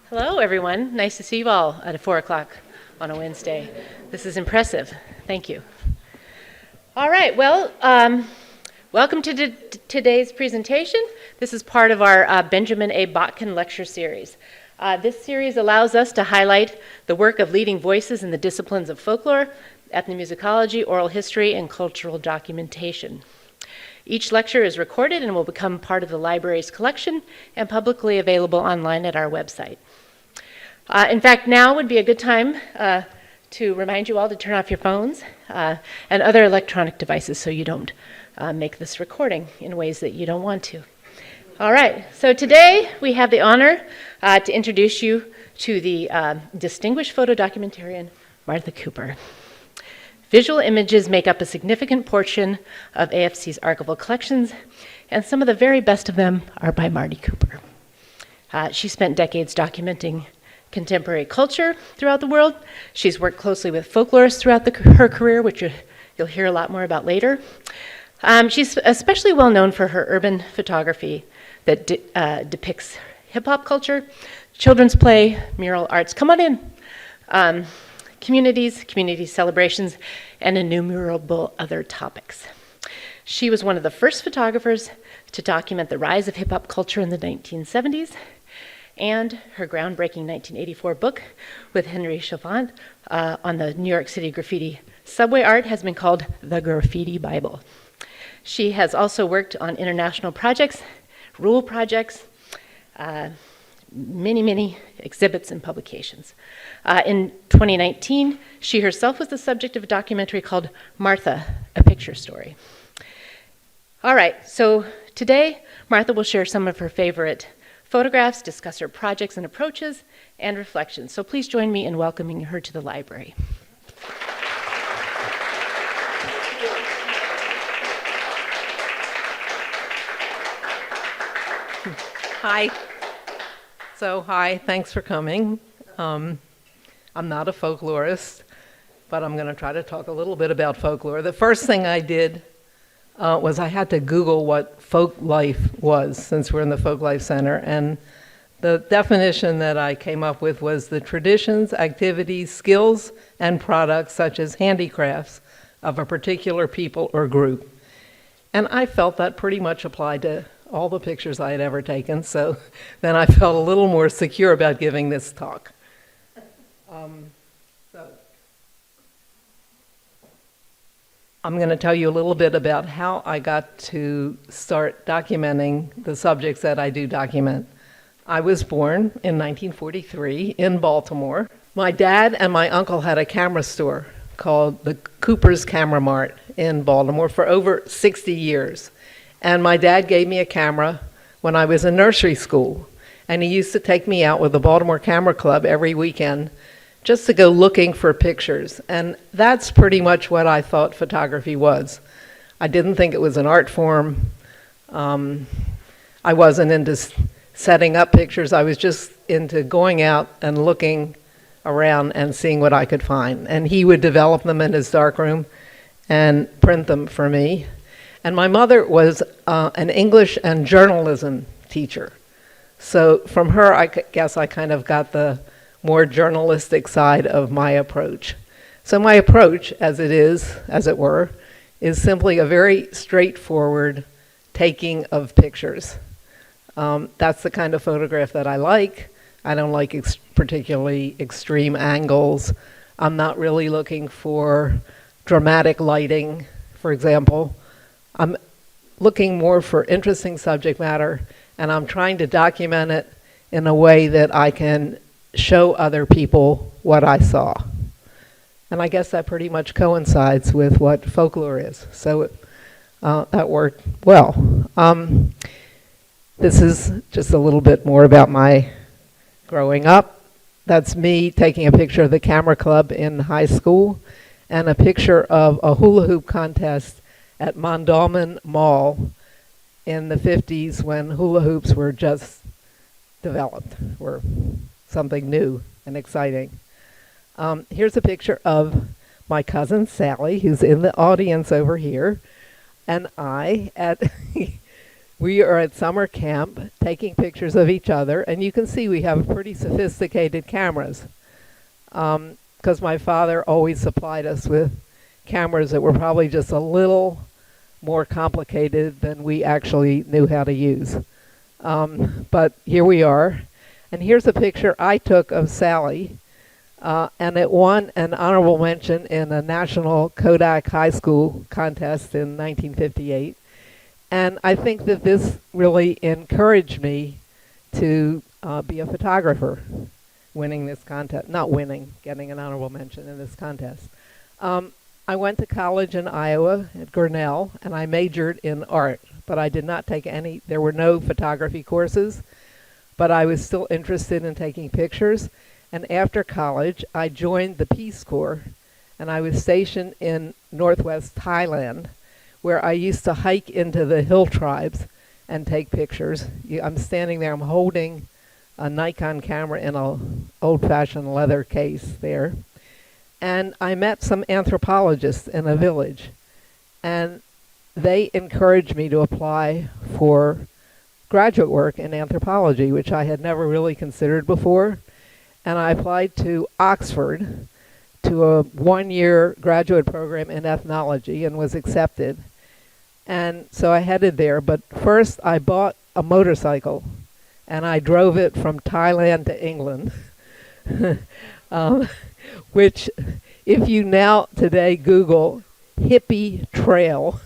Hello, everyone. Nice to see you all at 4 o'clock on a Wednesday. This is impressive. Thank you. All right, well, welcome to today's presentation. This is part of our Benjamin A. Botkin lecture series. This series allows us to highlight the work of leading voices in the disciplines of folklore, ethnomusicology, oral history, and cultural documentation. Each lecture is recorded and will become part of the library's collection and publicly available online at our website. In fact, now would be a good time to remind you all to turn off your phones and other electronic devices so you don't make this recording in ways that you don't want to. All right, so today we have the honor to introduce you to the distinguished photo documentarian, Martha Cooper. Visual images make up a significant portion of AFC's archival collections, and some of the very best of them are by Marty Cooper. She spent decades documenting contemporary culture throughout the world. She's worked closely with folklorists throughout her career, which you'll hear a lot more about later. She's especially well known for her urban photography that depicts hip-hop culture, children's play, mural arts, come on in, community celebrations, and innumerable other topics. She was one of the first photographers to document the rise of hip-hop culture in the 1970s, and her groundbreaking 1984 book with Henry Chavant on the New York City graffiti subway art has been called the Graffiti Bible. She has also worked on international projects, rule projects, many exhibits and publications. In 2019, she herself was the subject of a documentary called Martha, A Picture Story. All right, so today, Martha will share some of her favorite photographs, discuss her projects and approaches, and reflections. So please join me in welcoming her to the library. Hi. Hi, thanks for coming. I'm not a folklorist, but I'm going to try to talk a little bit about folklore. The first thing I did was I had to Google what Folklife was, since we're in the Folklife Center, and the definition that I came up with was the traditions, activities, skills, and products such as handicrafts of a particular people or group. And I felt that pretty much applied to all the pictures I had ever taken, so then I felt a little more secure about giving this talk. I'm going to tell you a little bit about how I got to start documenting the subjects that I do document. I was born in 1943 in Baltimore. My dad and my uncle had a camera store called the Cooper's Camera Mart in Baltimore for over 60 years. And my dad gave me a camera when I was in nursery school. And he used to take me out with the Baltimore Camera Club every weekend just to go looking for pictures. And that's pretty much what I thought photography was. I didn't think it was an art form. I wasn't into setting up pictures. I was just into going out and looking around and seeing what I could find. And he would develop them in his darkroom and print them for me. And my mother was an English and journalism teacher. So from her, I guess I kind of got the more journalistic side of my approach. So my approach, as it were, is simply a very straightforward taking of pictures. That's the kind of photograph that I like. I don't like particularly extreme angles. I'm not really looking for dramatic lighting, for example. I'm looking more for interesting subject matter, and I'm trying to document it in a way that I can show other people what I saw. And I guess that pretty much coincides with what folklore is. So that worked well. This is just a little bit more about my growing up. That's me taking a picture of the camera club in high school and a picture of a hula hoop contest at Mondawmin Mall in the 50s when hula hoops were just developed, were something new and exciting. Here's a picture of my cousin Sally, who's in the audience over here, and I at We are at summer camp taking pictures of each other, and you can see we have pretty sophisticated cameras because my father always supplied us with cameras that were probably just a little more complicated than we actually knew how to use. But here we are, and here's a picture I took of Sally, and it won an honorable mention in a national Kodak High School contest in 1958. And I think that this really encouraged me to be a photographer, winning this contest. Not winning, getting an honorable mention in this contest. I went to college in Iowa at Grinnell, and I majored in art, but I did not take any, there were no photography courses, but I was still interested in taking pictures. And after college, I joined the Peace Corps, and I was stationed in northwest Thailand, where I used to hike into the hill tribes and take pictures. I'm standing there, I'm holding a Nikon camera in an old-fashioned leather case there. And I met some anthropologists in a village, and they encouraged me to apply for graduate work in anthropology, which I had never really considered before. And I applied to Oxford to a one-year graduate program in ethnology and was accepted. And so I headed there, but first I bought a motorcycle, and I drove it from Thailand to England. Which, if you now today Google hippie trail,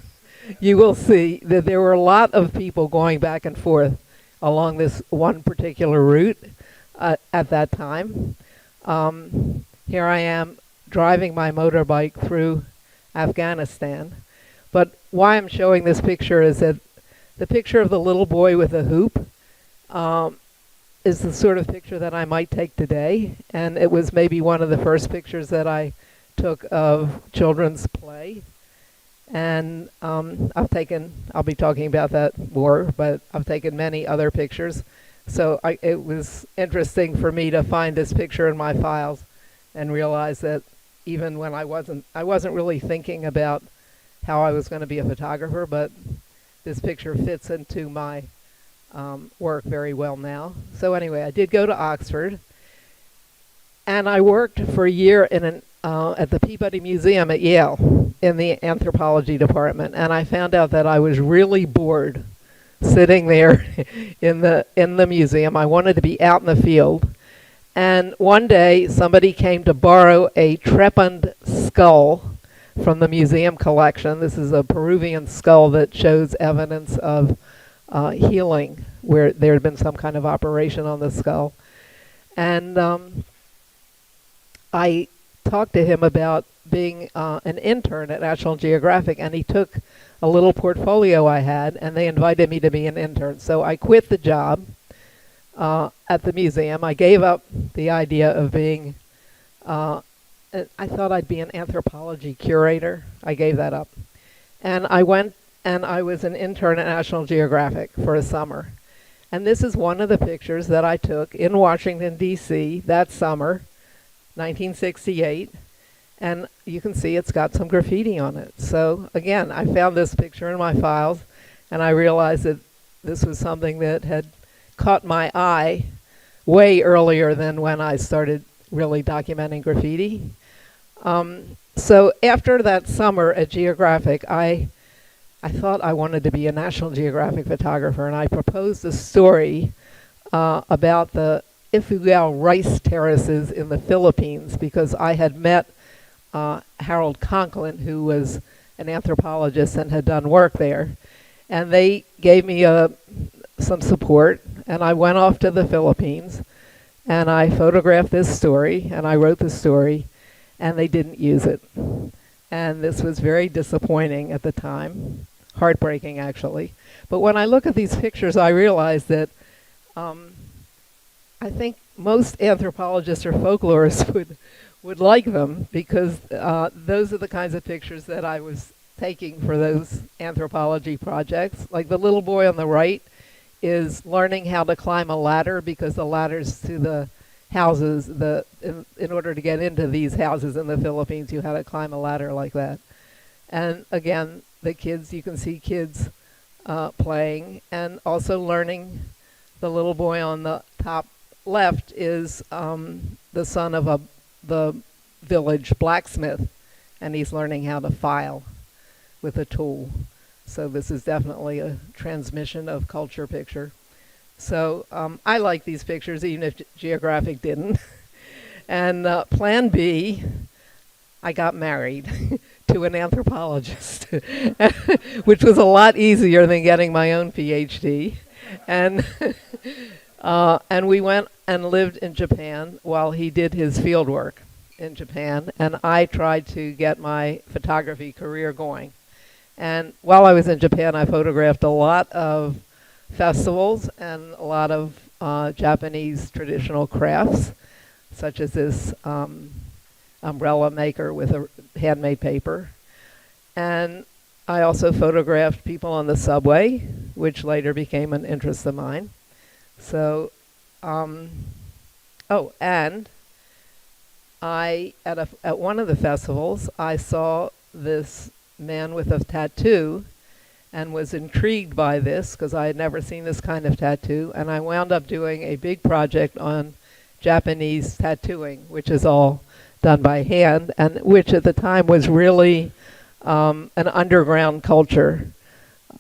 you will see that there were a lot of people going back and forth along this one particular route at that time. Here I am driving my motorbike through Afghanistan. But why I'm showing this picture is that the picture of the little boy with a hoop is the sort of picture that I might take today, and it was maybe one of the first pictures that I took of children's play. And I'll be talking about that more, but I've taken many other pictures. So it was interesting for me to find this picture in my files and realize that even when I wasn't really thinking about how I was going to be a photographer, but this picture fits into my work very well now. So anyway, I did go to Oxford, and I worked for a year in at the Peabody Museum at Yale in the anthropology department, and I found out that I was really bored sitting there in the museum. I wanted to be out in the field, and one day somebody came to borrow a trepanned skull from the museum collection. This is a Peruvian skull that shows evidence of healing, where there had been some kind of operation on the skull. And I talked to him about being an intern at National Geographic, and he took a little portfolio I had, and they invited me to be an intern. So I quit the job at the museum. I gave up the idea of being, I thought I'd be an anthropology curator. I gave that up. And I went and I was an intern at National Geographic for a summer. And this is one of the pictures that I took in Washington, D.C. that summer, 1968. And you can see it's got some graffiti on it. So again, I found this picture in my files, and I realized that this was something that had caught my eye way earlier than when I started really documenting graffiti. So after that summer at Geographic, I thought I wanted to be a National Geographic photographer, and I proposed a story about the Ifugao rice terraces in the Philippines, because I had met Harold Conklin, who was an anthropologist and had done work there. And they gave me some support, and I went off to the Philippines, and I photographed this story, and I wrote the story, and they didn't use it. And this was very disappointing at the time, heartbreaking actually. But when I look at these pictures, I realize that I think most anthropologists or folklorists would like them, because those are the kinds of pictures that I was taking for those anthropology projects. Like the little boy on the right is learning how to climb a ladder, because the ladders to the houses, in order to get into these houses in the Philippines, you had to climb a ladder like that. And again, the kids, you can see kids playing, and also learning. The little boy on the top left is the son of the village blacksmith, and he's learning how to file with a tool. So this is definitely a transmission of culture picture. So I like these pictures, even if Geographic didn't. And Plan B, I got married to an anthropologist, which was a lot easier than getting my own PhD. And and we went and lived in Japan while he did his field work in Japan, and I tried to get my photography career going. And while I was in Japan, I photographed a lot of festivals and a lot of Japanese traditional crafts, such as this umbrella maker with a handmade paper. And I also photographed people on the subway, which later became an interest of mine. So, and I, at one of the festivals, I saw this man with a tattoo and was intrigued by this because I had never seen this kind of tattoo. And I wound up doing a big project on Japanese tattooing, which is all done by hand, and which at the time was really an underground culture,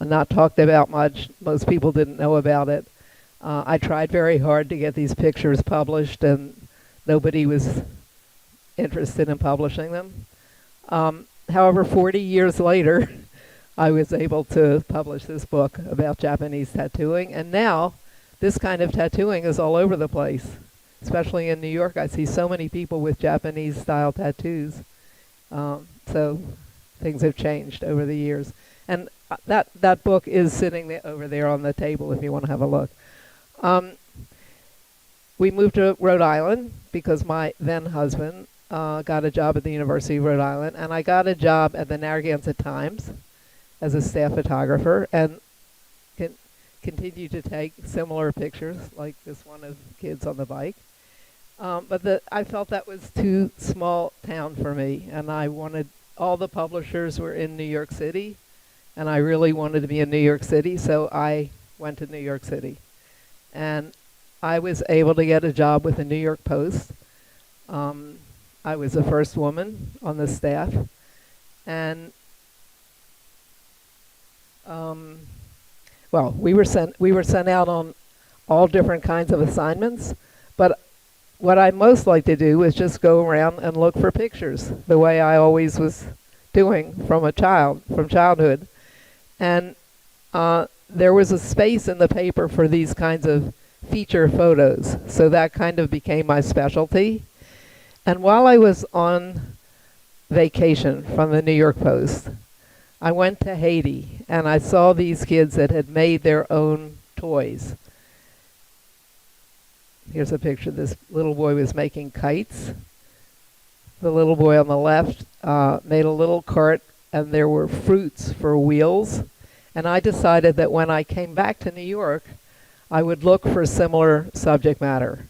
not talked about much. Most people didn't know about it. I tried very hard to get these pictures published, and nobody was interested in publishing them. However, 40 years later, I was able to publish this book about Japanese tattooing, and now this kind of tattooing is all over the place. Especially in New York, I see so many people with Japanese-style tattoos. So things have changed over the years. And that book is sitting over there on the table if you want to have a look. We moved to Rhode Island because my then husband got a job at the University of Rhode Island, and I got a job at the Narragansett Times as a staff photographer, and continued to take similar pictures, like this one of kids on the bike. But I felt that was too small town for me, and I wanted, all the publishers were in New York City, and I really wanted to be in New York City, so I went to New York City. And I was able to get a job with the New York Post. I was the first woman on the staff, and well, we were sent out on all different kinds of assignments, but what I most like to do is just go around and look for pictures, the way I always was doing from childhood. And there was a space in the paper for these kinds of feature photos, so that kind of became my specialty. And while I was on vacation from the New York Post, I went to Haiti, and I saw these kids that had made their own toys. Here's a picture. This little boy was making kites. The little boy on the left made a little cart, and there were fruits for wheels. And I decided that when I came back to New York, I would look for similar subject matter.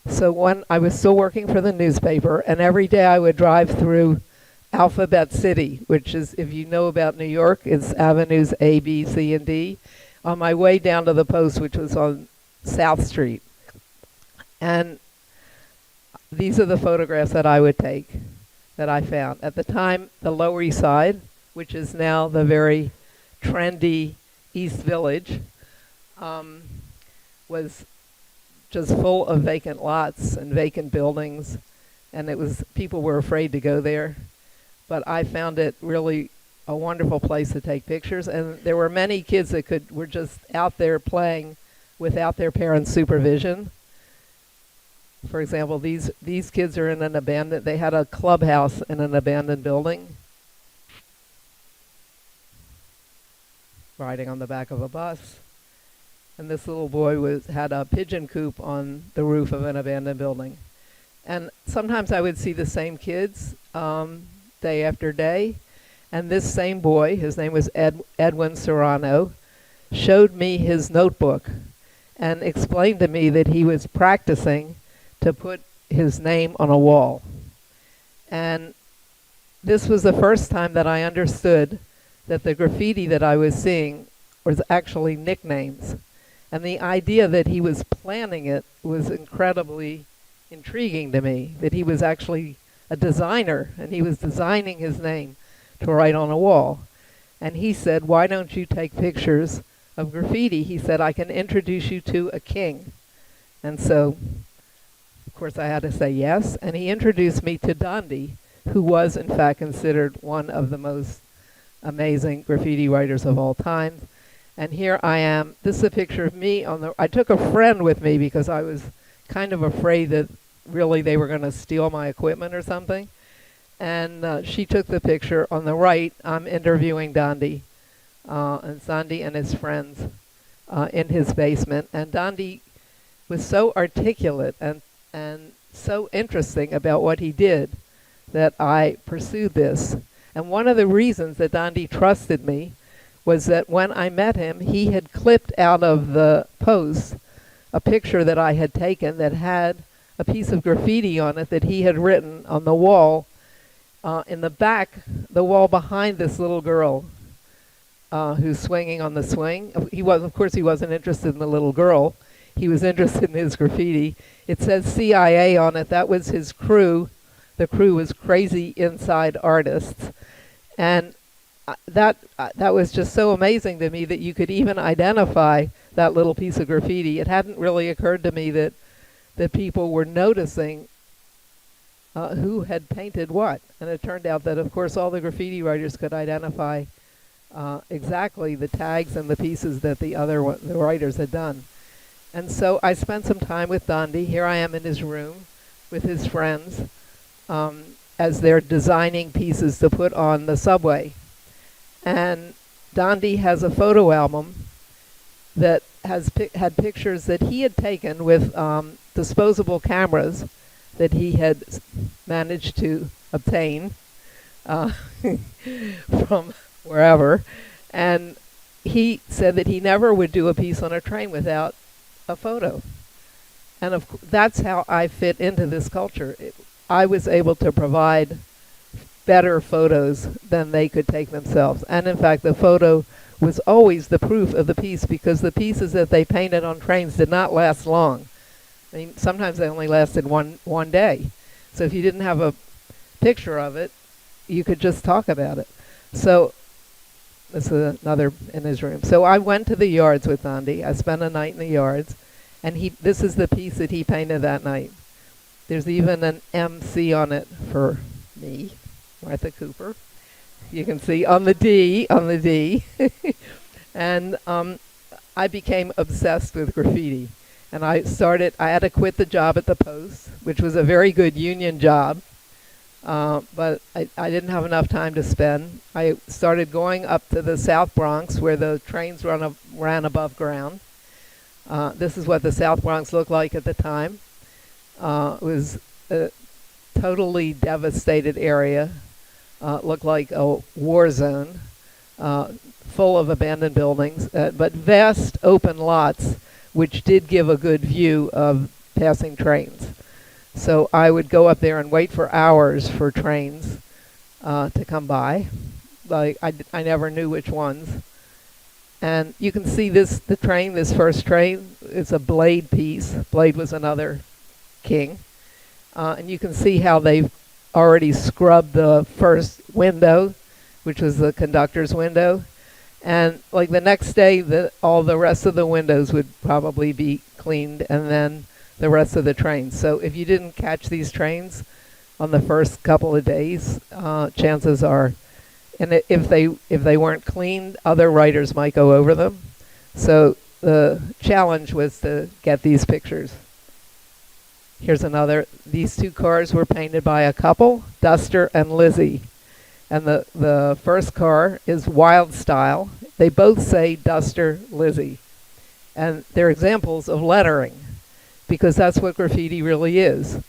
So when I was still working for the newspaper, and every day I would drive through Alphabet City, which is, if you know about New York, it's avenues A, B, C, and D, on my way down to the Post, which was on South Street. And these are the photographs that I would take, that I found. At the time, the Lower East Side, which is now the very trendy East Village, was just full of vacant lots and vacant buildings, and people were afraid to go there. But I found it really a wonderful place to take pictures, and there were many kids that were just out there playing without their parents' supervision. For example, these kids are in they had a clubhouse in an abandoned building, riding on the back of a bus. And this little boy had a pigeon coop on the roof of an abandoned building. And sometimes I would see the same kids day after day. And this same boy, his name was Edwin Serrano, showed me his notebook and explained to me that he was practicing to put his name on a wall. And this was the first time that I understood that the graffiti that I was seeing was actually nicknames. And the idea that he was planning it was incredibly intriguing to me, that he was actually a designer, and he was designing his name to write on a wall. And he said, why don't you take pictures of graffiti? He said, I can introduce you to a king. And so, of course, I had to say yes. And he introduced me to Dondi, who was, in fact, considered one of the most amazing graffiti writers of all time. And here I am. This is a picture of me I took a friend with me because I was kind of afraid that really they were going to steal my equipment or something. And she took the picture. On the right, I'm interviewing Dondi, and Dondi and his friends in his basement. And Dondi was so articulate and so interesting about what he did that I pursued this. And one of the reasons that Dondi trusted me was that when I met him, he had clipped out of the post a picture that I had taken that had a piece of graffiti on it that he had written on the wall, in the back, the wall behind this little girl who's swinging on the swing. Of course, he wasn't interested in the little girl. He was interested in his graffiti. It says CIA on it. That was his crew. The crew was Crazy Inside Artists. And that was just so amazing to me that you could even identify that little piece of graffiti. It hadn't really occurred to me that people were noticing who had painted what. And it turned out that, of course, all the graffiti writers could identify exactly the tags and the pieces that the writers had done. And so I spent some time with Dondi. Here I am in his room with his friends as they're designing pieces to put on the subway. And Dondi has a photo album that had pictures that he had taken with disposable cameras that he had managed to obtain from wherever. And he said that he never would do a piece on a train without a photo. And that's how I fit into this culture. I was able to provide better photos than they could take themselves. And in fact, the photo was always the proof of the piece, because the pieces that they painted on trains did not last long. I mean, sometimes they only lasted one day. So if you didn't have a picture of it, you could just talk about it. So this is another in his room. So I went to the yards with Dondi. I spent a night in the yards, and this is the piece that he painted that night. There's even an MC on it for me, Martha Cooper. You can see on the D. And I became obsessed with graffiti. And I had to quit the job at the Post, which was a very good union job. But I didn't have enough time to spend. I started going up to the South Bronx, where the trains ran above ground. This is what the South Bronx looked like at the time. It was a totally devastated area. Looked like a war zone, full of abandoned buildings, but vast open lots, which did give a good view of passing trains. So I would go up there and wait for hours for trains to come by. Like I never knew which ones. And you can see this first train, it's a Blade piece. Blade was another king. And you can see how they've already scrubbed the first window, which was the conductor's window. And like the next day, all the rest of the windows would probably be cleaned, and then the rest of the trains. So if you didn't catch these trains on the first couple of days, chances are, and if they weren't cleaned, other writers might go over them. So the challenge was to get these pictures. Here's another. These two cars were painted by a couple, Duster and Lizzie. And the first car is Wild Style. They both say Duster, Lizzie. And they're examples of lettering, because that's what graffiti really is.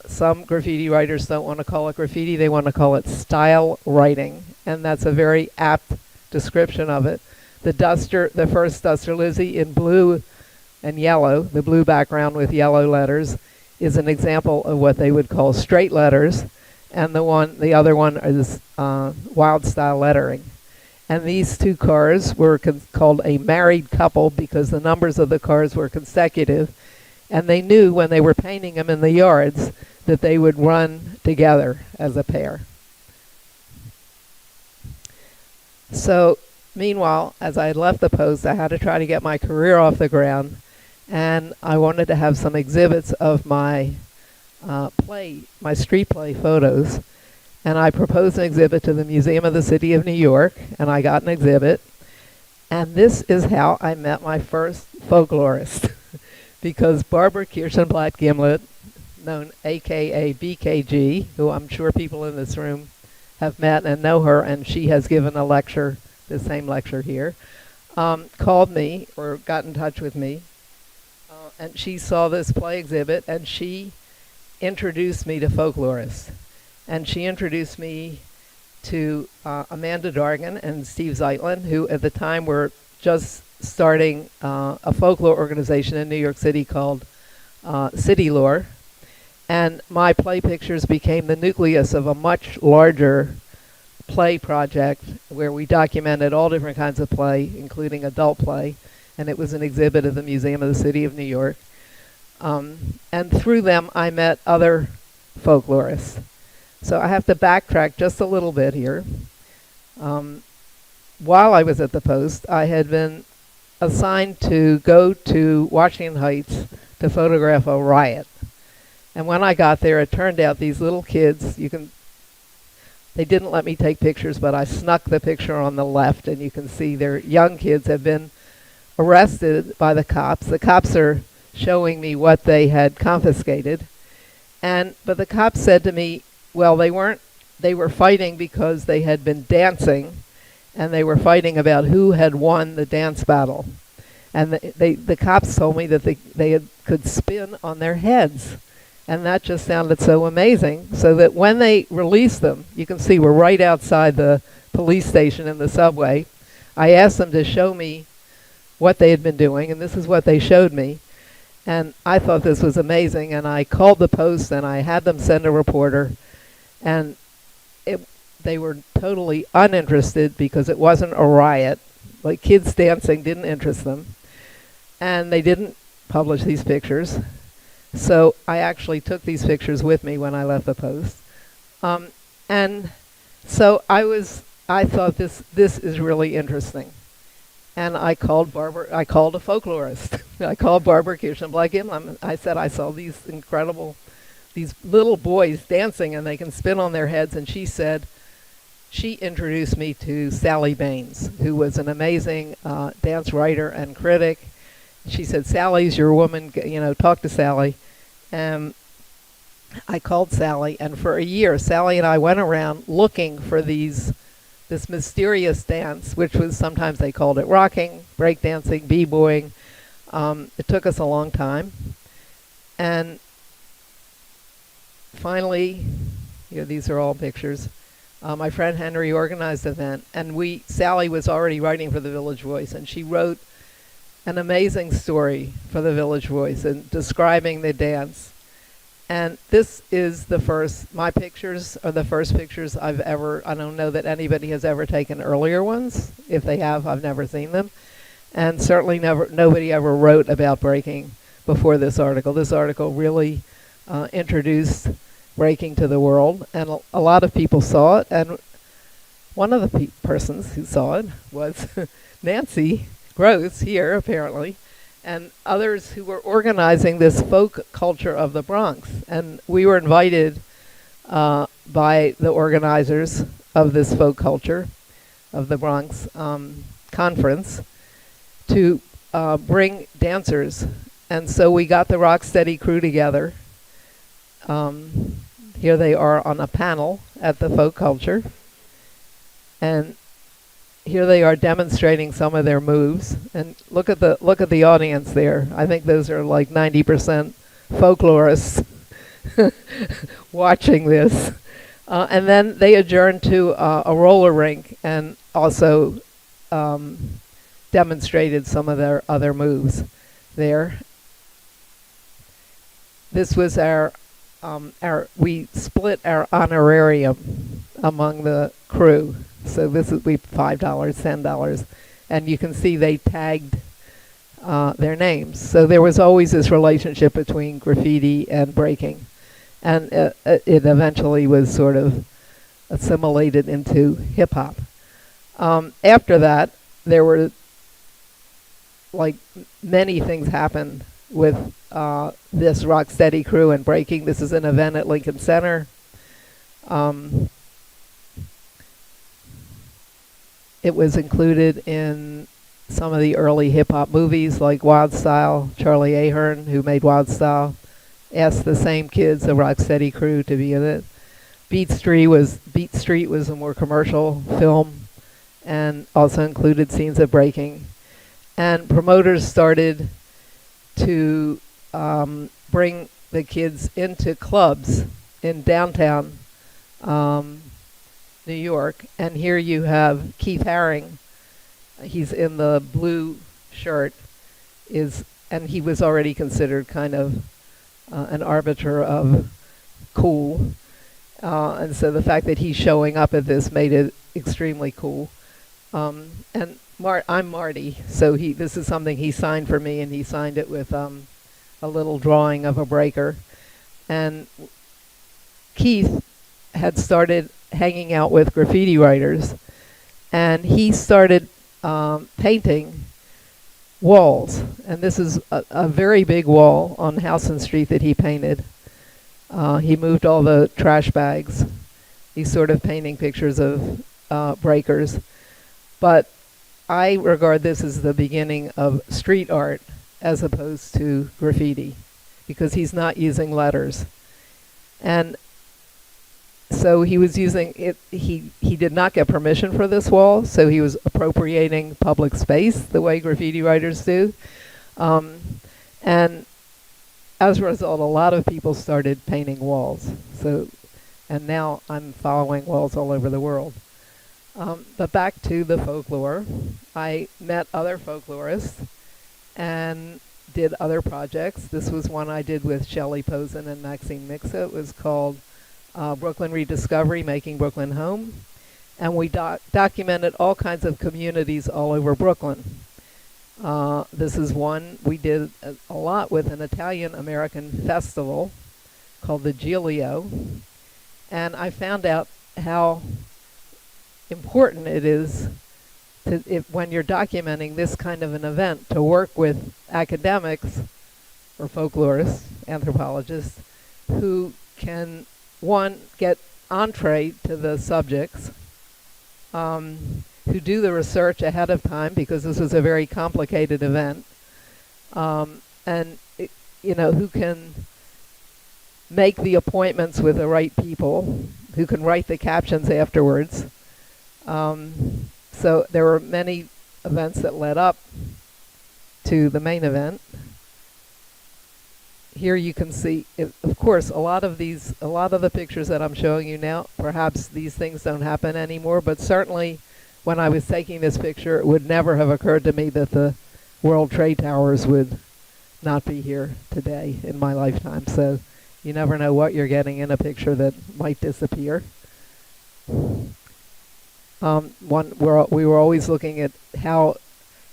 Some graffiti writers don't want to call it graffiti, they want to call it style writing. And that's a very apt description of it. The first Duster Lizzie in blue and yellow, the blue background with yellow letters, is an example of what they would call straight letters. And the other one is wild style lettering. And these two cars were called a married couple because the numbers of the cars were consecutive. And they knew when they were painting them in the yards that they would run together as a pair. So, meanwhile, as I had left the post, I had to try to get my career off the ground. And I wanted to have some exhibits of my my street play photos. And I proposed an exhibit to the Museum of the City of New York, and I got an exhibit. And this is how I met my first folklorist. Because Barbara Kirschenblatt Gimlet, known AKA BKG, who I'm sure people in this room have met and know her, and she has given a lecture, the same lecture here, called me or got in touch with me. And she saw this play exhibit, and she introduced me to folklorists. And she introduced me to Amanda Dargan and Steve Zeitlin, who at the time were just starting a folklore organization in New York City called City Lore. And my play pictures became the nucleus of a much larger play project where we documented all different kinds of play, including adult play. And it was an exhibit at the Museum of the City of New York. And through them, I met other folklorists. So I have to backtrack just a little bit here. While I was at the Post, I had been assigned to go to Washington Heights to photograph a riot. And when I got there, it turned out these little kids, they didn't let me take pictures, but I snuck the picture on the left, and you can see their young kids have been arrested by the cops. The cops are showing me what they had confiscated. But the cops said to me, well, they were fighting because they had been dancing, and they were fighting about who had won the dance battle. And the cops told me that they could spin on their heads. And that just sounded so amazing. So that when they released them, you can see we're right outside the police station in the subway. I asked them to show me what they had been doing, and this is what they showed me. And I thought this was amazing, and I called the Post, and I had them send a reporter. And they were totally uninterested because it wasn't a riot. Like, kids dancing didn't interest them. And they didn't publish these pictures. So I actually took these pictures with me when I left the Post. And so I thought this is really interesting. And I called a folklorist. I called Barbara Kirschenblatt. I said, I saw these little boys dancing, and they can spin on their heads. And she introduced me to Sally Baines, who was an amazing dance writer and critic. She said, Sally's your woman, talk to Sally. And I called Sally, and for a year, Sally and I went around looking for this mysterious dance, which was, sometimes they called it rocking, breakdancing, b-boying. It took us a long time. And finally, these are all pictures. My friend Henry organized an event, and Sally was already writing for the Village Voice, and she wrote an amazing story for the Village Voice and describing the dance. And this is my pictures are the first pictures I don't know that anybody has ever taken earlier ones. If they have, I've never seen them. And certainly nobody ever wrote about breaking before this article. This article really introduced breaking to the world, and a lot of people saw it. And one of the persons who saw it was Nancy Gross here, apparently, and others who were organizing this folk culture of the Bronx. And we were invited by the organizers of this folk culture of the Bronx conference to bring dancers. And so we got the Rocksteady crew together. Here they are on a panel at the folk culture. And here they are demonstrating some of their moves. And look at the audience there. I think those are like 90% folklorists watching this. And then they adjourned to a roller rink and also demonstrated some of their other moves there. This was our we split our honorarium among the crew. So we $5, $10, and you can see they tagged their names. So there was always this relationship between graffiti and breaking, and it eventually was sort of assimilated into hip hop. After that, there were like many things happened with this Rocksteady crew and breaking. This is an event at Lincoln Center. It was included in some of the early hip-hop movies like Wild Style. Charlie Ahern, who made Wild Style, asked the same kids, the Rocksteady crew, to be in it. Beat Street was a more commercial film and also included scenes of breaking. And promoters started to bring the kids into clubs in downtown New York. And here you have Keith Haring. He's in the blue shirt, and he was already considered kind of an arbiter of cool. And so the fact that he's showing up at this made it extremely cool. And I'm Marty, so this is something he signed for me, and he signed it with a little drawing of a breaker. And Keith had started hanging out with graffiti writers, and he started painting walls. And this is a very big wall on Houston Street that he painted. He moved all the trash bags. He's sort of painting pictures of breakers. But I regard this as the beginning of street art as opposed to graffiti, because he's not using letters. And so he was using it. He did not get permission for this wall, so he was appropriating public space the way graffiti writers do. And as a result, a lot of people started painting walls. And now I'm following walls all over the world. But back to the folklore, I met other folklorists and did other projects. This was one I did with Shelley Posen and Maxine Mixa. It was called Brooklyn Rediscovery, Making Brooklyn Home. And we documented all kinds of communities all over Brooklyn. This is one we did a lot with an Italian-American festival called the Giglio. And I found out how important it is when you're documenting this kind of an event to work with academics or folklorists, anthropologists, who can, one, get entree to the subjects, who do the research ahead of time, because this was a very complicated event, and who can make the appointments with the right people, who can write the captions afterwards. So there were many events that led up to the main event. Here you can see, of course, a lot of the pictures that I'm showing you now, perhaps these things don't happen anymore, but certainly when I was taking this picture, it would never have occurred to me that the World Trade Towers would not be here today in my lifetime. So you never know what you're getting in a picture that might disappear. We were always looking at how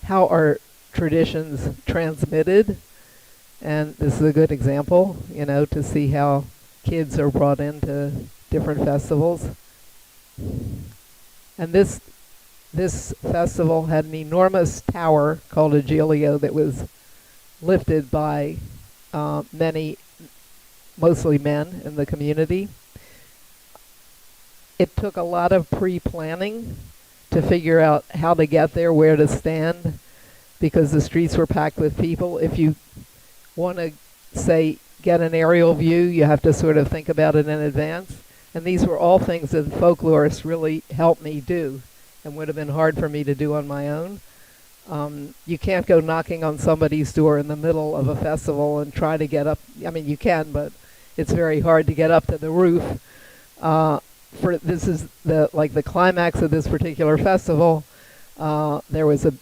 are traditions transmitted, and this is a good example, to see how kids are brought into different festivals. And this festival had an enormous tower called a Giglio that was lifted by many, mostly men in the community. It took a lot of pre-planning to figure out how to get there, where to stand, because the streets were packed with people. If you want to, say, get an aerial view, you have to sort of think about it in advance. And these were all things that folklorists really helped me do and would have been hard for me to do on my own. You can't go knocking on somebody's door in the middle of a festival and try to get up. I mean, you can, but it's very hard to get up to the roof. This is the climax of this particular festival. There was a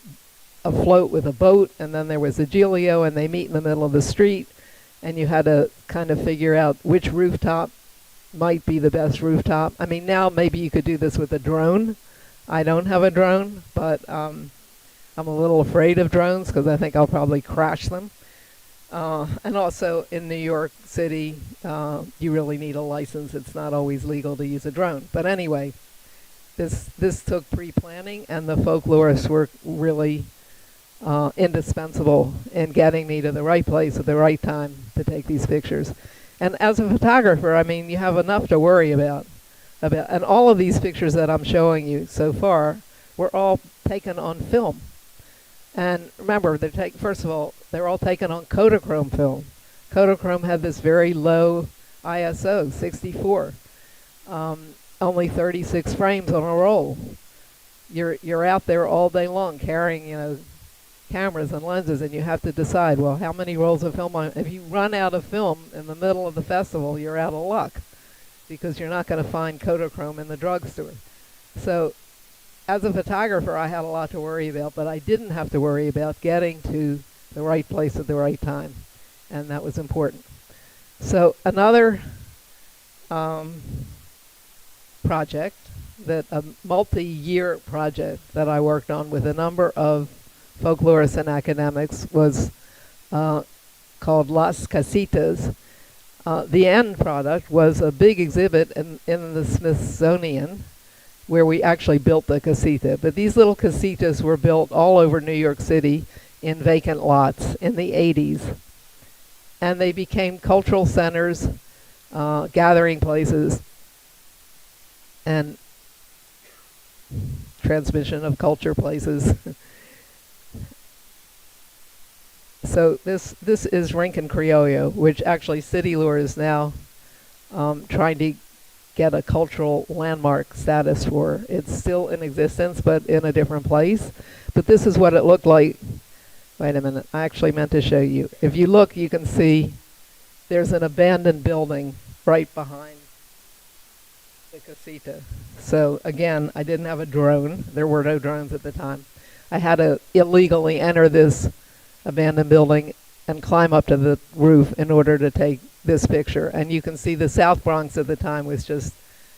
float with a boat, and then there was a Giglio, and they meet in the middle of the street, and you had to kind of figure out which rooftop might be the best rooftop. I mean, now maybe you could do this with a drone. I don't have a drone, but I'm a little afraid of drones because I think I'll probably crash them. And also in New York City, you really need a license. It's not always legal to use a drone. But anyway, this took pre-planning, and the folklorists were really indispensable in getting me to the right place at the right time to take these pictures. And as a photographer, I mean, you have enough to worry about. And all of these pictures that I'm showing you so far were all taken on film. And remember, first of all, they're all taken on Kodachrome film. Kodachrome had this very low ISO, 64, only 36 frames on a roll. You're out there all day long carrying, cameras and lenses, and you have to decide, well, how many rolls of film? If you run out of film in the middle of the festival, you're out of luck because you're not going to find Kodachrome in the drugstore. So as a photographer, I had a lot to worry about, but I didn't have to worry about getting to the right place at the right time, and that was important. So another project, a multi-year project that I worked on with a number of folklorists and academics was called Las Casitas. The end product was a big exhibit in the Smithsonian where we actually built the casita. But these little casitas were built all over New York City in vacant lots in the 80s. And they became cultural centers, gathering places, and transmission of culture places. So this is Rincon Criollo, which actually City Lure is now trying to get a cultural landmark status for. It's still in existence, but in a different place. But this is what it looked like. Wait a minute, I actually meant to show you. If you look, you can see there's an abandoned building right behind the casita. So again, I didn't have a drone. There were no drones at the time. I had to illegally enter this abandoned building and climb up to the roof in order to take this picture. And you can see the South Bronx at the time was just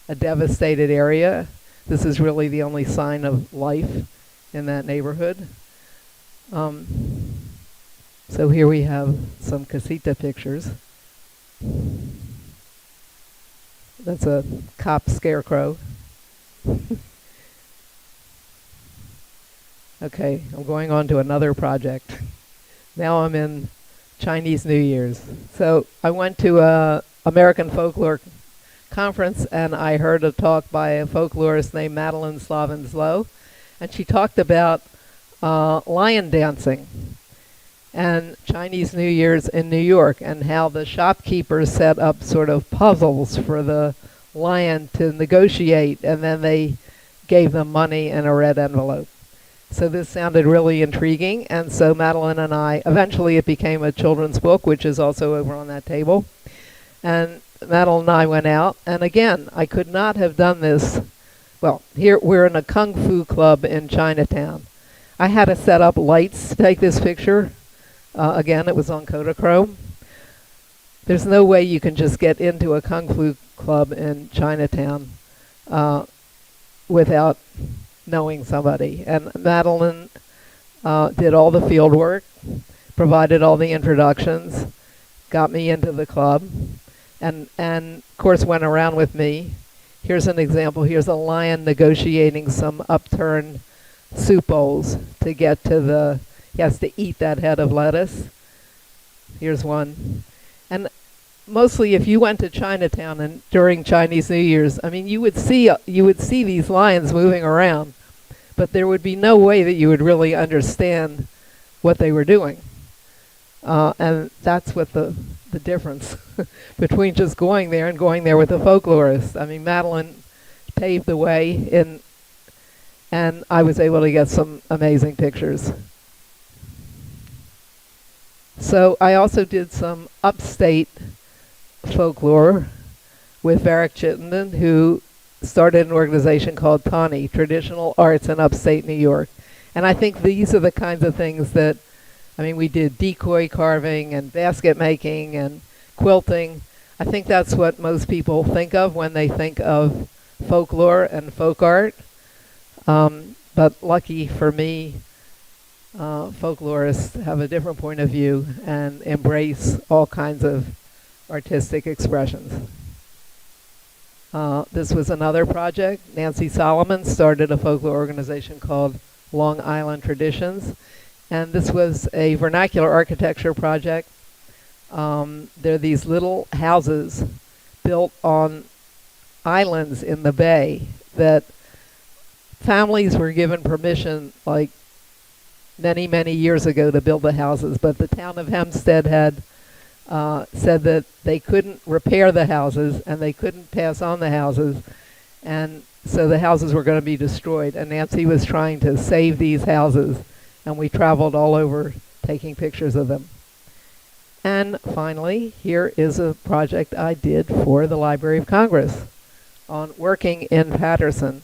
a devastated area. This is really the only sign of life in that neighborhood. So here we have some casita pictures. That's a cop scarecrow. Okay, I'm going on to another project. Now I'm in Chinese New Year's. So I went to a American Folklore conference, and I heard a talk by a folklorist named Madeline Slavenslow, and she talked about lion dancing and Chinese New Year's in New York, and how the shopkeepers set up sort of puzzles for the lion to negotiate, and then they gave them money in a red envelope. So this sounded really intriguing, and so Madeline and I, eventually it became a children's book, which is also over on that table. And Madeline and I went out, and again, I could not have done this. Well, here we're in a Kung Fu club in Chinatown. I had to set up lights to take this picture. Again, it was on Kodachrome. There's no way you can just get into a Kung Fu club in Chinatown without knowing somebody. And Madeline did all the field work, provided all the introductions, got me into the club, and of course went around with me. Here's an example. Here's a lion negotiating some upturned soup bowls to get to he has to eat that head of lettuce. Here's one. And mostly if you went to Chinatown and during Chinese New Year's, I mean, you would see these lions moving around, but there would be no way that you would really understand what they were doing. And that's what the difference between just going there and going there with a folklorist. I mean, Madeline paved the way, and I was able to get some amazing pictures. So I also did some upstate folklore with Varric Chittenden, who started an organization called TANI, Traditional Arts in Upstate New York. And I think these are the kinds of things that I mean, we did decoy carving and basket making and quilting. I think that's what most people think of when they think of folklore and folk art. But lucky for me, folklorists have a different point of view and embrace all kinds of artistic expressions. This was another project. Nancy Solomon started a folklore organization called Long Island Traditions, and this was a vernacular architecture project. There are these little houses built on islands in the bay that families were given permission, like many, many years ago, to build the houses, but the town of Hempstead had said that they couldn't repair the houses and they couldn't pass on the houses, and so the houses were going to be destroyed. And Nancy was trying to save these houses, and we traveled all over taking pictures of them. And finally, here is a project I did for the Library of Congress on working in Paterson.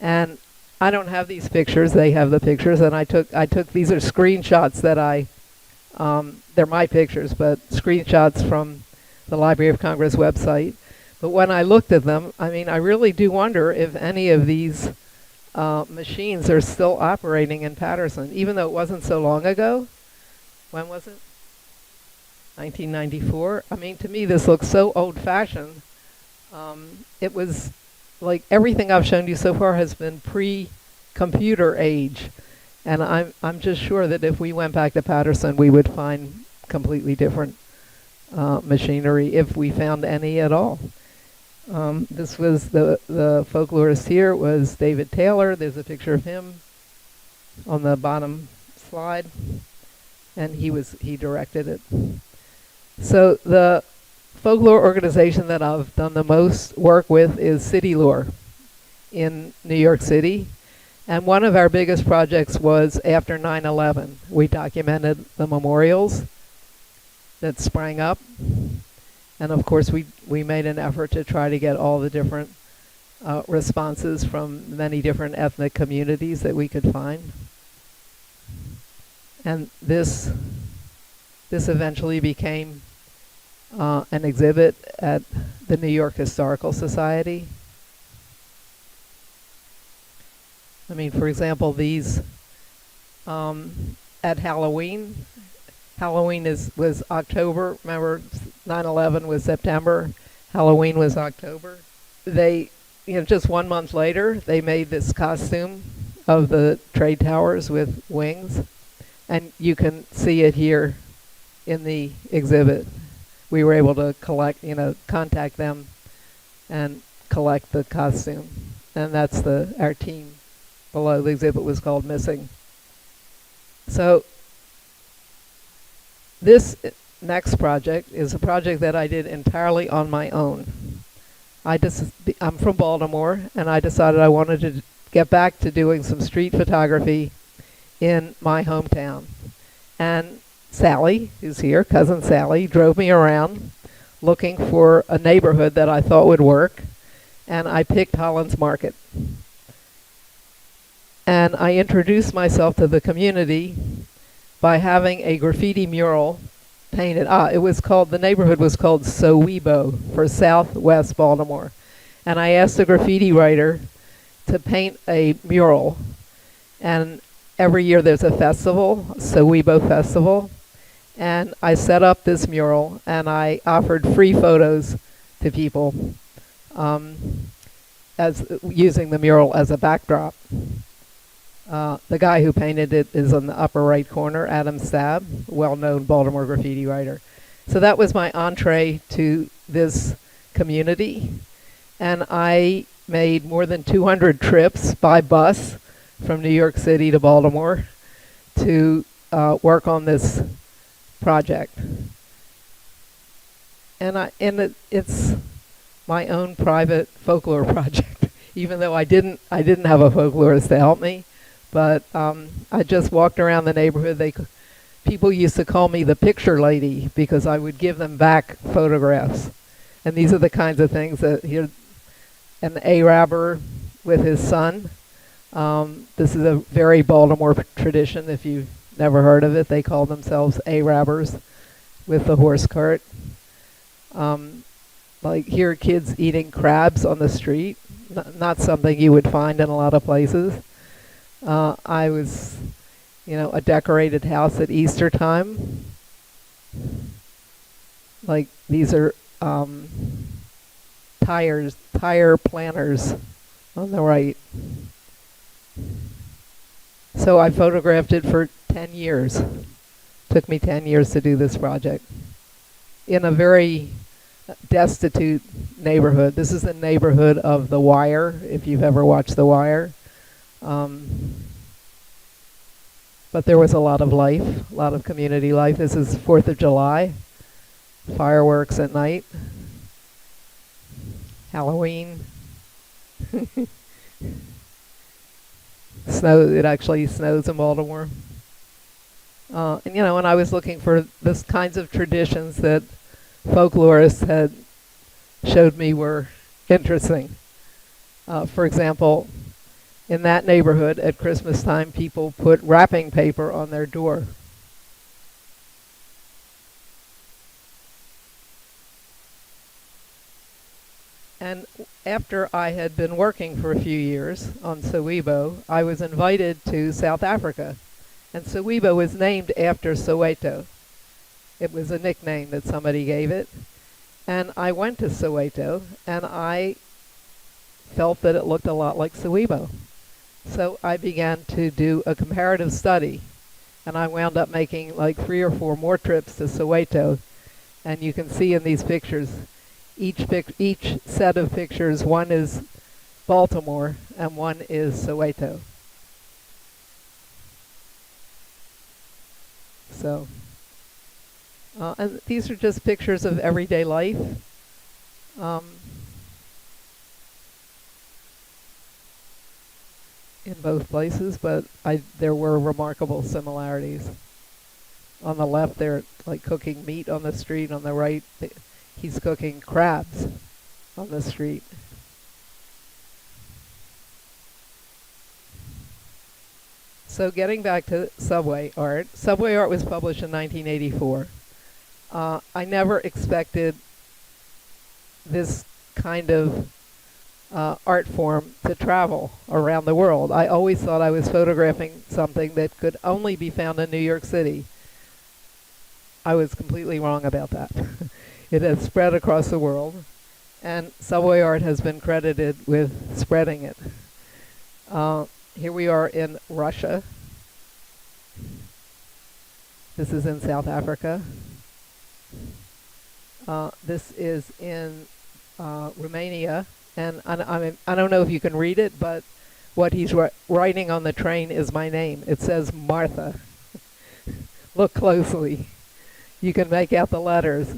And I don't have these pictures, they have the pictures, and I took these are screenshots that they're my pictures, but screenshots from the Library of Congress website. But when I looked at them, I mean, I really do wonder if any of these machines are still operating in Paterson, even though it wasn't so long ago. When was it? 1994. I mean, to me, this looks so old-fashioned. It was like everything I've shown you so far has been pre-computer age. And I'm just sure that if we went back to Paterson, we would find completely different machinery, if we found any at all. This was the folklorist here was David Taylor. There's a picture of him on the bottom slide, and he directed it. So the folklore organization that I've done the most work with is City Lore in New York City. And one of our biggest projects was after 9/11. We documented the memorials that sprang up. And of course, we made an effort to try to get all the different responses from many different ethnic communities that we could find. And this eventually became an exhibit at the New York Historical Society. I mean, for example, these at Halloween. Halloween was October. Remember, 9/11 was September. Halloween was October. They, just 1 month later, they made this costume of the trade towers with wings, and you can see it here in the exhibit. We were able to contact them and collect the costume, and that's our team below. The exhibit was called Missing. So this next project is a project that I did entirely on my own. I'm from Baltimore, and I decided I wanted to get back to doing some street photography in my hometown. And Sally, who's here, cousin Sally, drove me around looking for a neighborhood that I thought would work, and I picked Holland's Market. And I introduced myself to the community by having a graffiti mural painted. The neighborhood was called Sowebo for Southwest Baltimore. And I asked a graffiti writer to paint a mural. And every year there's a festival, Sowebo Festival. And I set up this mural, and I offered free photos to people as using the mural as a backdrop. The guy who painted it is in the upper right corner, Adam Stab, well-known Baltimore graffiti writer. So that was my entree to this community. And I made more than 200 trips by bus from New York City to Baltimore to work on this project. And it's my own private folklore project, even though I didn't have a folklorist to help me. But I just walked around the neighborhood. People used to call me the picture lady because I would give them back photographs. And these are the kinds of things that here, an Arabber with his son. This is a very Baltimore tradition. If you never heard of it. They call themselves Arabers with the horse cart. Like here, kids eating crabs on the street, not something you would find in a lot of places. I was, a decorated house at Easter time. Like these are tire planters on the right. So I photographed it for 10 years. Took me 10 years to do this project. In a very destitute neighborhood. This is the neighborhood of The Wire, if you've ever watched The Wire. But there was a lot of life, a lot of community life. This is 4th of July, fireworks at night, Halloween. It actually snows in Baltimore. And I was looking for this kinds of traditions that folklorists had showed me were interesting. For example, in that neighborhood at Christmas time, people put wrapping paper on their door. And after I had been working for a few years on Soweto, I was invited to South Africa. And Soweto was named after Soweto. It was a nickname that somebody gave it. And I went to Soweto, and I felt that it looked a lot like Soweto. So I began to do a comparative study, and I wound up making like 3 or 4 more trips to Soweto. And you can see in these pictures, each set of pictures, one is Baltimore and one is Soweto. So, and these are just pictures of everyday life. In both places, but there were remarkable similarities. On the left, they're like cooking meat on the street. On the right, he's cooking crabs on the street. So getting back to Subway Art. Subway Art was published in 1984. I never expected this kind of art form to travel around the world. I always thought I was photographing something that could only be found in New York City. I was completely wrong about that. It has spread across the world, and Subway Art has been credited with spreading it. Here we are in Russia. This is in South Africa. This is in Romania. And I don't know if you can read it, but what he's writing on the train is my name. It says Martha. Look closely. You can make out the letters.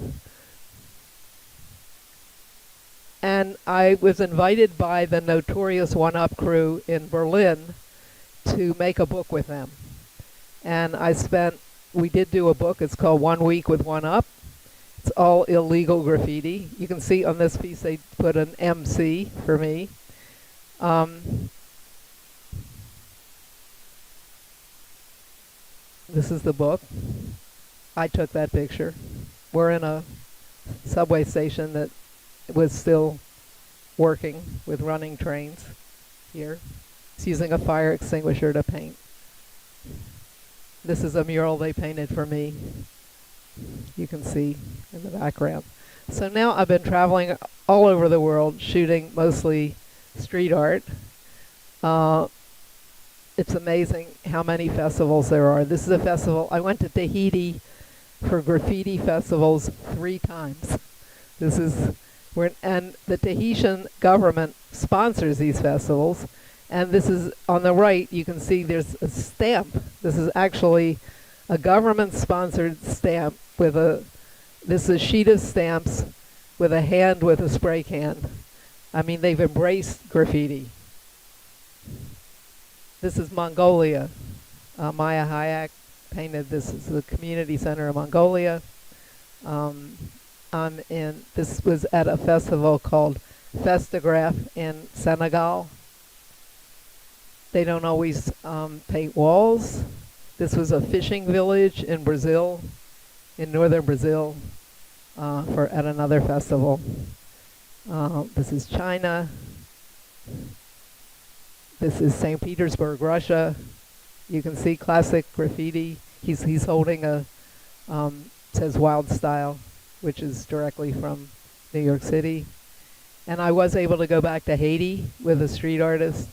And I was invited by the notorious One Up crew in Berlin to make a book with them. And we did do a book. It's called 1 Week with One Up. It's all illegal graffiti. You can see on this piece they put an MC for me. This is the book. I took that picture. We're in a subway station that was still working with running trains here. It's using a fire extinguisher to paint. This is a mural they painted for me. You can see in the background. So now I've been traveling all over the world shooting mostly street art. It's amazing how many festivals there are. This is a festival. I went to Tahiti for graffiti festivals 3 times. And the Tahitian government sponsors these festivals. And this is on the right, you can see there's a stamp. This is actually a government-sponsored stamp this is a sheet of stamps with a hand with a spray can. I mean, they've embraced graffiti. This is Mongolia. Maya Hayek painted this. Is the community center of Mongolia. This was at a festival called Festigraph in Senegal. They don't always paint walls. This was a fishing village in Brazil, in northern Brazil, at another festival. This is China. This is St. Petersburg, Russia. You can see classic graffiti. He's holding a says Wild Style, which is directly from New York City. And I was able to go back to Haiti with a street artist,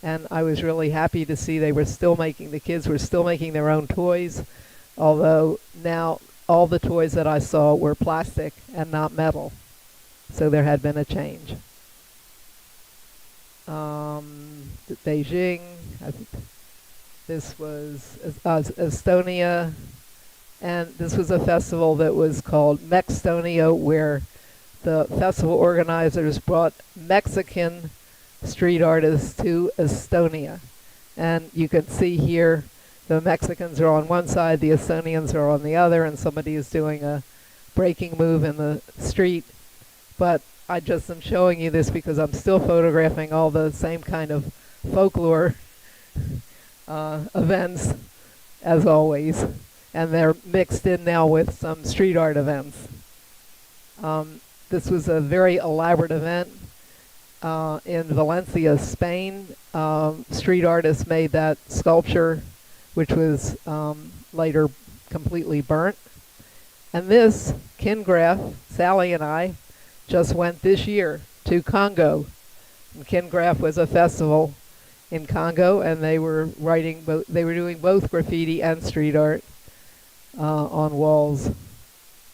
and I was really happy to see the kids were still making their own toys, although now all the toys that I saw were plastic and not metal. So there had been a change. Beijing, this was Estonia, and this was a festival that was called Mexstonia, where the festival organizers brought Mexican street artists to Estonia. And you can see here the Mexicans are on one side, the Estonians are on the other, and somebody is doing a breaking move in the street. But I just am showing you this because I'm still photographing all the same kind of folklore events as always. And they're mixed in now with some street art events. This was a very elaborate event in Valencia, Spain. Street artists made that sculpture, which was later completely burnt. And this, Kingraph, Sally and I, just went this year to Congo. And Kingraph was a festival in Congo, and they were doing both graffiti and street art on walls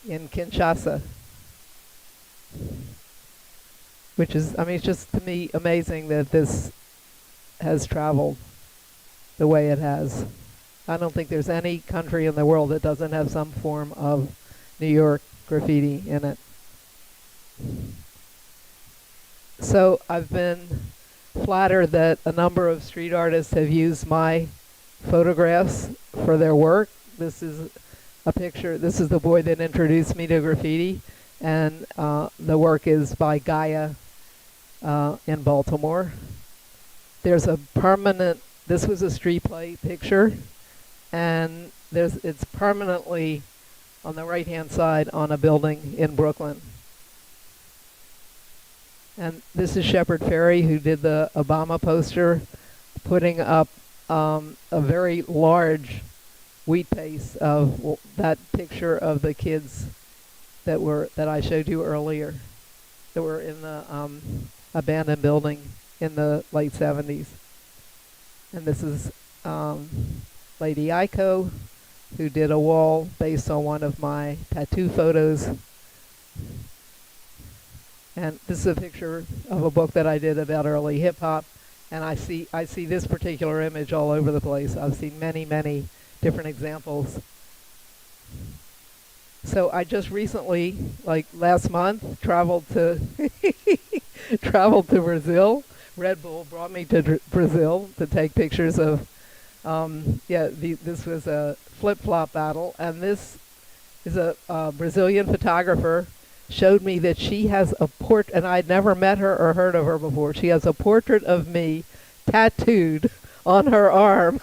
in Kinshasa. Which is, it's just to me amazing that this has traveled the way it has. I don't think there's any country in the world that doesn't have some form of New York graffiti in it. So I've been flattered that a number of street artists have used my photographs for their work. This is a picture, this is the boy that introduced me to graffiti, and the work is by Gaia in Baltimore. There's a permanent, this was a street play picture, and it's permanently on the right-hand side on a building in Brooklyn. And this is Shepard Fairey, who did the Obama poster, putting up a very large wheat paste of that picture of the kids that I showed you earlier, that were in the abandoned building in the late 70s. And this is Lady Aiko, who did a wall based on one of my tattoo photos. And this is a picture of a book that I did about early hip hop, and I see this particular image all over the place. I've seen many, many different examples. So I just recently, like last month, traveled to Brazil. Red Bull brought me to Brazil to take pictures of. This was a flip-flop battle, and this is a Brazilian photographer. Showed me that she has a portrait, and I'd never met her or heard of her before. She has a portrait of me tattooed on her arm,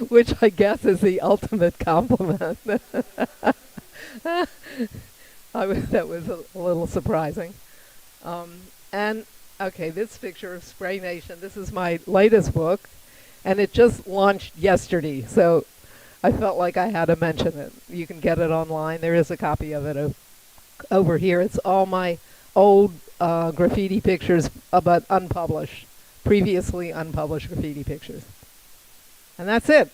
which I guess is the ultimate compliment. That was a little surprising. This picture of Spray Nation, this is my latest book, and it just launched yesterday, so I felt like I had to mention it. You can get it online. There is a copy of it over here. It's all my old graffiti pictures, but unpublished, previously unpublished graffiti pictures. And that's it.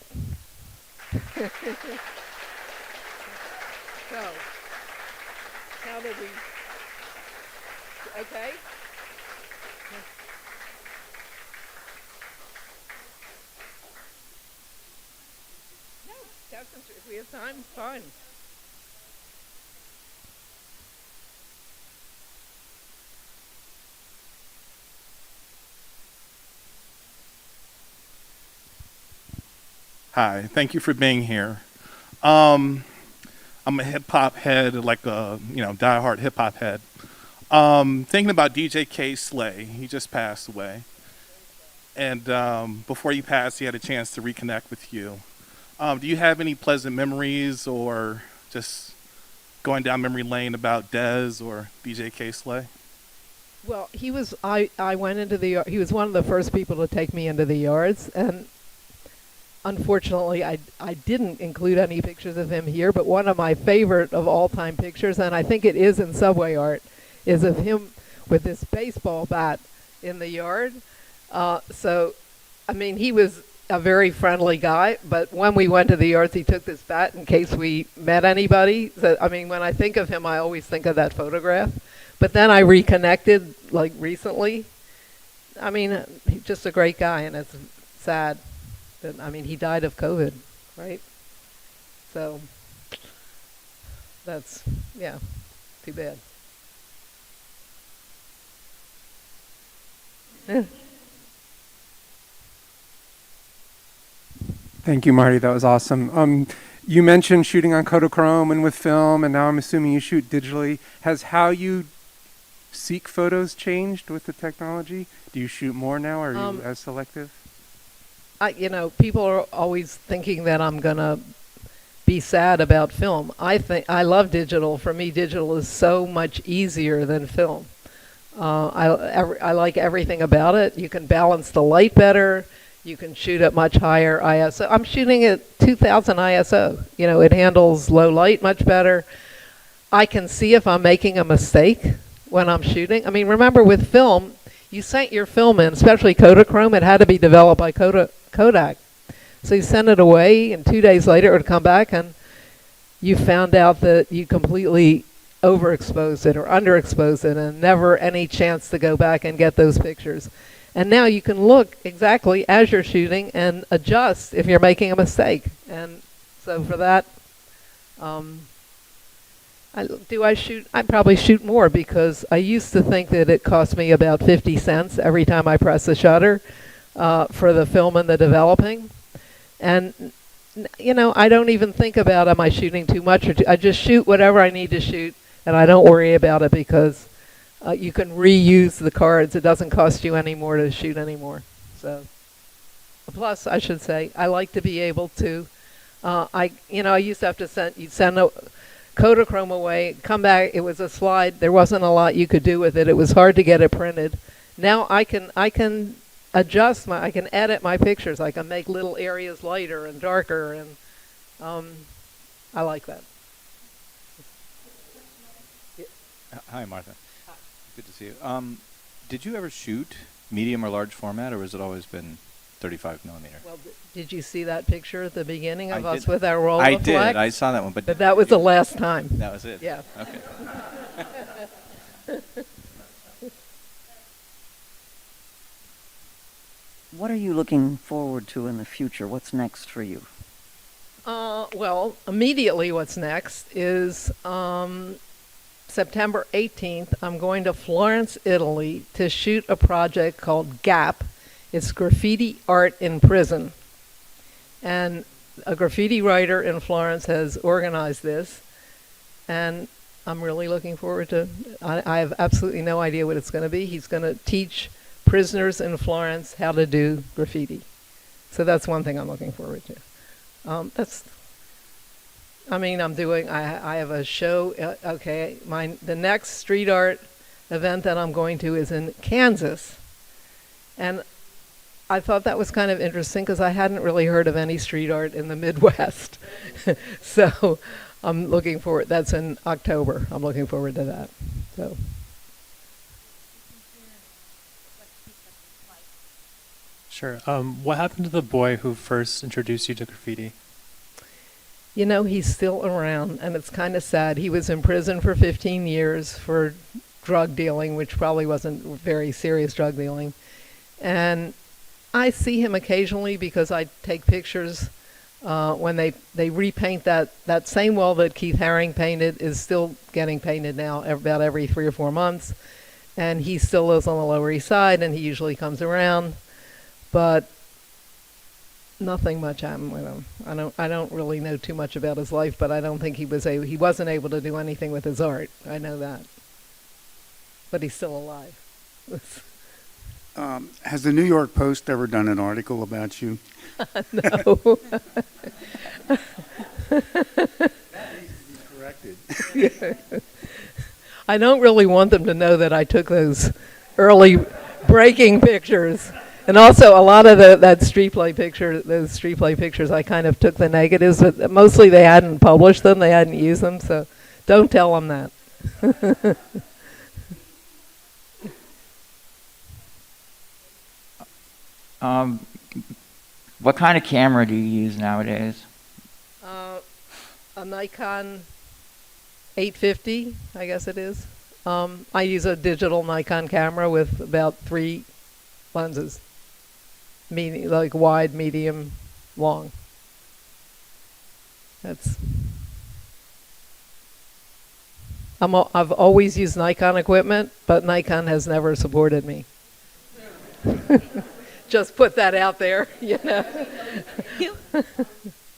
So, how did we... Okay? No, if we have time, fine. Hi, thank you for being here. I'm a hip hop head, like a diehard hip hop head. Thinking about DJ K Slay, he just passed away. And before you passed, he had a chance to reconnect with you. Do you have any pleasant memories or just going down memory lane about Dez or DJ K-Slay? Well, I went into he was one of the first people to take me into the yards, and unfortunately, I didn't include any pictures of him here, but one of my favorite of all-time pictures, and I think it is in subway art, is of him with this baseball bat in the yard. I mean, he was a very friendly guy, but when we went to the yards, he took this bat in case we met anybody. So, I mean, when I think of him, I always think of that photograph. But then I reconnected, like, recently. I mean, he's just a great guy, and it's sad. I mean, he died of COVID, right? So that's, yeah, too bad. Thank you, Marty. That was awesome. You mentioned shooting on Kodachrome and with film, and now I'm assuming you shoot digitally. Has how you seek photos changed with the technology? Do you shoot more now? Or are you as selective? People are always thinking that I'm gonna be sad about film. I love digital. For me, digital is so much easier than film. I like everything about it. You can balance the light better. You can shoot at much higher ISO. I'm shooting at 2000 ISO. It handles low light much better. I can see if I'm making a mistake when I'm shooting. I mean, remember with film, you sent your film in, especially Kodachrome. It had to be developed by Kodak. So you send it away, and 2 days later it would come back, and you found out that you completely overexposed it or underexposed it, and never any chance to go back and get those pictures. And now you can look exactly as you're shooting and adjust if you're making a mistake. And so for that, I shoot? I probably shoot more, because I used to think that it cost me about 50 cents every time I press the shutter for the film and the developing. And, I don't even think about, am I shooting too much or I just shoot whatever I need to shoot, and I don't worry about it, because you can reuse the cards. It doesn't cost you any more to shoot anymore. So, plus, I should say, I like to be able to, I used to have to send a Kodachrome away, come back, it was a slide. There wasn't a lot you could do with it. It was hard to get it printed. Now I can adjust I can edit my pictures. I can make little areas lighter and darker, and I like that. Hi, Martha. Good to see you. Did you ever shoot medium or large format, or has it always been 35 millimeter? Well, did you see that picture at the beginning of us did. with our roll I of did. flex? I saw that one, but that was the last time. that was it. Yeah. Okay. What are you looking forward to in the future? What's next for you? Well, immediately what's next is September 18th, I'm going to Florence, Italy to shoot a project called GAP. It's Graffiti Art in Prison. And a graffiti writer in Florence has organized this. And I'm really looking forward to, I have absolutely no idea what it's going to be. He's going to teach prisoners in Florence how to do graffiti. So that's one thing I'm looking forward to. I have a show. The next street art event that I'm going to is in Kansas. And I thought that was kind of interesting, because I hadn't really heard of any street art in the Midwest. So I'm looking forward. That's in October. I'm looking forward to that. So. Sure. What happened to the boy who first introduced you to graffiti? He's still around, and it's kind of sad. He was in prison for 15 years for drug dealing, which probably wasn't very serious drug dealing. And I see him occasionally, because I take pictures when they repaint that same wall that Keith Haring painted is still getting painted now about every 3 or 4 months. And he still lives on the Lower East Side, and he usually comes around. But nothing much happened with him. I don't really know too much about his life, but I don't think he wasn't able to do anything with his art. I know that. But he's still alive. Has the New York Post ever done an article about you? No. Corrected. I don't really want them to know that I took those early breaking pictures. And also a lot of that street play picture, those street play pictures, I kind of took the negatives, but mostly they hadn't published them, they hadn't used them, so don't tell them that. What kind of camera do you use nowadays? A Nikon 850, I guess it is. I use a digital Nikon camera with about 3 lenses, like wide, medium, long. I've always used Nikon equipment, but Nikon has never supported me. Just put that out there, you know.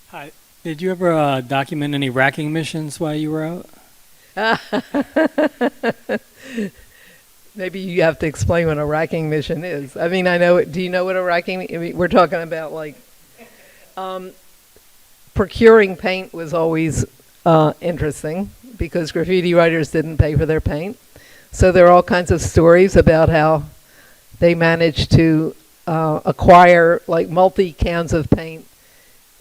Hi. Did you ever document any racking missions while you were out? Maybe you have to explain what a racking mission is. I mean, I know it. Do you know what a racking? I mean, we're talking about like procuring paint was always interesting because graffiti writers didn't pay for their paint. So there are all kinds of stories about how they managed to acquire like multi cans of paint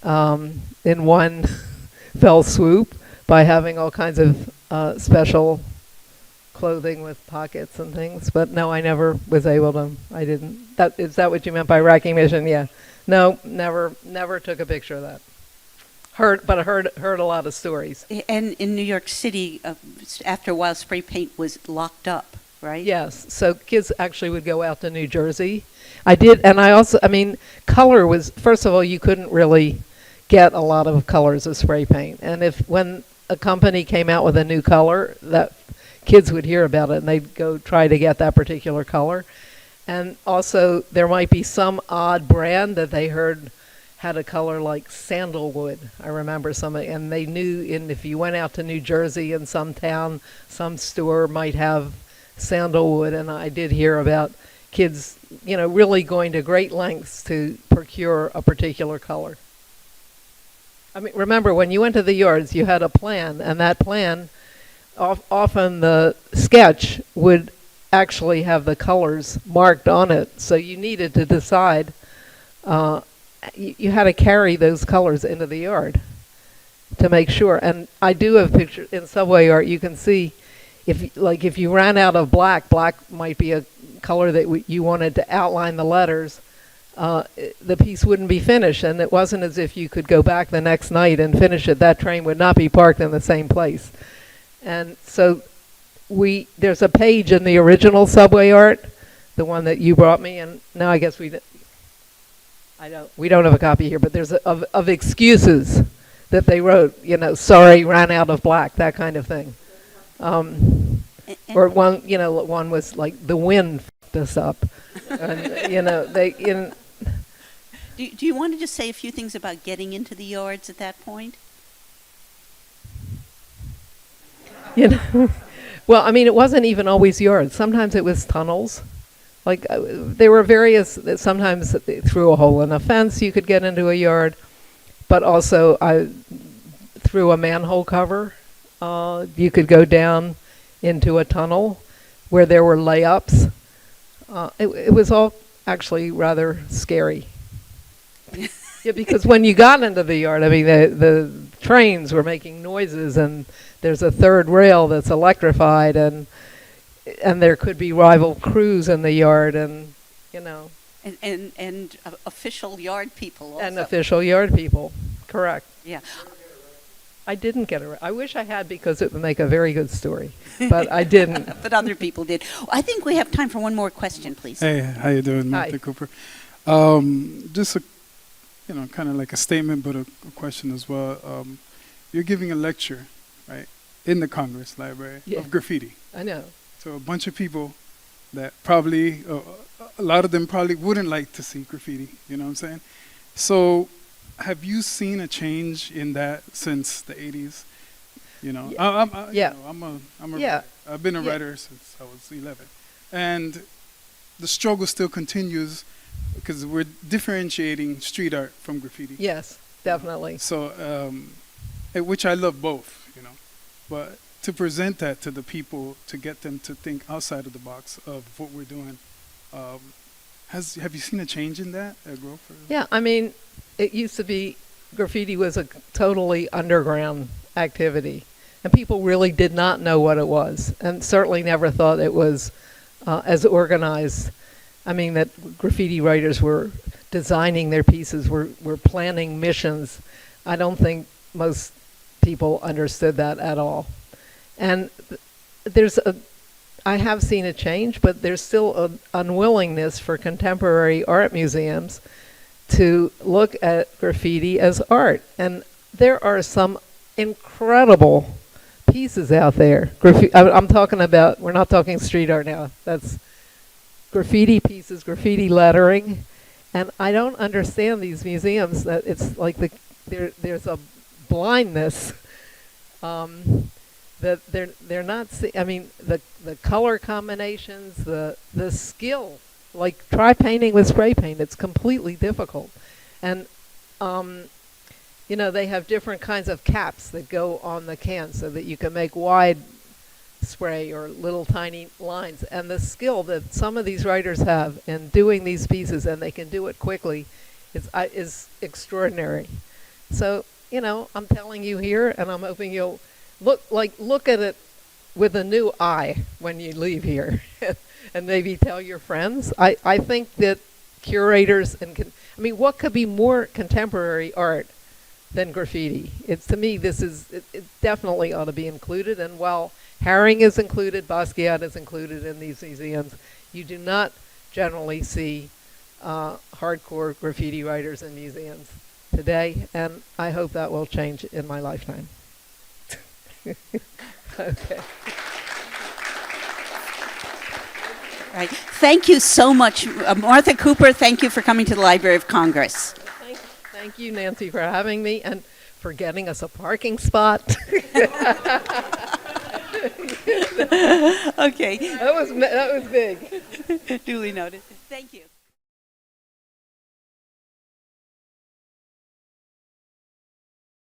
in one fell swoop by having all kinds of special clothing with pockets and things. But no, I never was able to. I didn't. Is that what you meant by racking mission? Yeah. No, never took a picture of that. Heard a lot of stories. And in New York City, after a while, spray paint was locked up, right? Yes. So kids actually would go out to New Jersey. I did, and I mean, color was, first of all, you couldn't really get a lot of colors of spray paint. And when a company came out with a new color, that kids would hear about it and they'd go try to get that particular color. And also, there might be some odd brand that they heard had a color like sandalwood. I remember somebody, and they knew if you went out to New Jersey in some town, some store might have sandalwood. And I did hear about kids, really going to great lengths to procure a particular color. I mean, remember, when you went to the yards, you had a plan, and that plan, often the sketch would actually have the colors marked on it. So you needed to decide, you had to carry those colors into the yard to make sure. And I do have pictures in subway art. You can see if you ran out of black might be a color that you wanted to outline the letters. The piece wouldn't be finished, and it wasn't as if you could go back the next night and finish it. That train would not be parked in the same place. And so there's a page in the original subway art, the one that you brought me, and now I guess we don't have a copy here, but there's of excuses that they wrote, sorry, ran out of black, that kind of thing. Or one was like, the wind f***ed us up. And, Do you want to just say a few things about getting into the yards at that point? Well, I mean, it wasn't even always yards. Sometimes it was tunnels. Like, there were various, sometimes through a hole in a fence you could get into a yard, but also through a manhole cover, you could go down into a tunnel where there were layups. It was all actually rather scary. Yeah, because when you got into the yard, I mean, the trains were making noises, and there's a third rail that's electrified, and there could be rival crews in the yard, and and official yard people also. And official yard people, correct. Yeah. I didn't get it. I wish I had, because it would make a very good story, but I didn't. But other people did. I think we have time for one more question, please. Hey, how you doing, Mr. Hi. Cooper? Just a, kind of like a statement, but a question as well. You're giving a lecture, right, in the Congress Library of graffiti. I know. So a bunch of people that probably, a lot of them probably wouldn't like to see graffiti. You know what I'm saying? So, have you seen a change in that since the 80s? Yeah. I've been a writer since I was 11, and the struggle still continues because we're differentiating street art from graffiti. Yes, definitely. So, which I love both, but to present that to the people, to get them to think outside of the box of what we're doing. Have you seen a change in that, a growth? Yeah, I mean, it used to be graffiti was a totally underground activity, and people really did not know what it was, and certainly never thought it was as organized. I mean, that graffiti writers were designing their pieces, were planning missions. I don't think most people understood that at all. And I have seen a change, but there's still an unwillingness for contemporary art museums to look at graffiti as art. And there are some incredible pieces out there. I'm talking about, we're not talking street art now. That's graffiti pieces, graffiti lettering. And I don't understand these museums that it's like there's a blindness that they're not I mean, the color combinations, the skill, like try painting with spray paint. It's completely difficult. And they have different kinds of caps that go on the can so that you can make wide spray or little tiny lines. And the skill that some of these writers have in doing these pieces, and they can do it quickly, is extraordinary. So, I'm telling you here, and I'm hoping you'll look at it with a new eye when you leave here, and maybe tell your friends. I think that curators what could be more contemporary art than graffiti? To me, it definitely ought to be included. And while Haring is included, Basquiat is included in these museums, you do not generally see hardcore graffiti writers in museums today, and I hope that will change in my lifetime. Okay. All right. Thank you so much, Martha Cooper. Thank you for coming to the Library of Congress. Thank you, Nancy, for having me and for getting us a parking spot. Okay. That was big. Duly noted. Thank you.